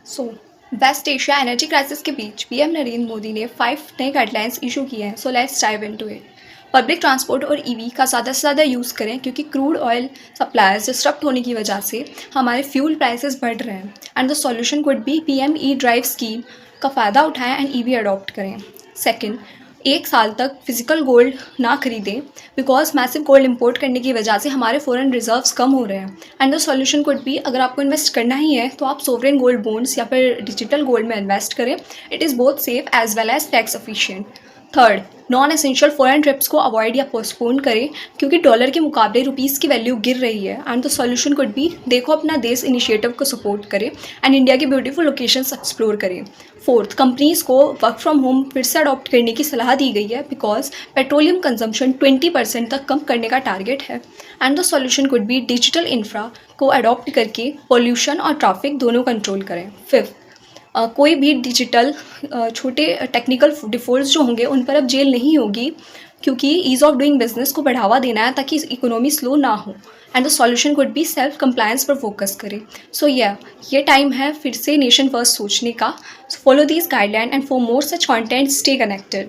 सो waste Asia energy crisis के बीच PM Narendra Modi ने 5 नए गाइडलाइंस इशू किए हैं। So let's dive into it. Public transport और ईवी का ज़्यादा से ज़्यादा यूज़ करें, क्योंकि क्रूड ऑयल सप्लाईज डिस्टर्ब होने की वजह से हमारे फ्यूल प्राइसेस बढ़ रहे हैं। And the solution could be PM E drive scheme का फ़ायदा उठाएं एंड ईवी अडॉप्ट करें। सेकंड, 1 साल तक फिजिकल गोल्ड ना खरीदें, बिकॉज मैसिव गोल्ड इंपोर्ट करने की वजह से हमारे फॉरेन रिजर्व्स कम हो रहे हैं। And the solution could be, अगर आपको इन्वेस्ट करना ही है तो आप सोवरेन गोल्ड बॉन्ड्स या फिर डिजिटल गोल्ड में इन्वेस्ट करें। It is both safe as well as tax efficient. Third, non essential foreign trips को अवॉइड या पोस्टपोन करें, क्योंकि डॉलर के मुकाबले रुपीज़ की वैल्यू गिर रही है। And the solution could be, देखो अपना देश इनिशिएटिव को सपोर्ट करें एंड इंडिया की ब्यूटीफुल लोकेशंस एक्सप्लोर करें। फोर्थ, कंपनीज़ को वर्क फ्रॉम होम फिर से अडॉप्ट करने की सलाह दी गई है, बिकॉज पेट्रोलियम कंजम्पशन 20% तक कम करने का टारगेट है। And the solution could be digital infra को अडॉप्ट करके पॉल्यूशन और ट्रैफिक दोनों कंट्रोल करें। फिफ्थ, कोई भी डिजिटल छोटे टेक्निकल डिफ़ॉल्ट्स जो होंगे उन पर अब जेल नहीं होगी, क्योंकि ईज़ ऑफ डूइंग बिजनेस को बढ़ावा देना है ताकि इकोनॉमी स्लो ना हो। And the solution could be self compliance पर फोकस करें। सो ये टाइम है फिर से नेशन फर्स्ट सोचने का। Follow these guideline and for more such content stay connected.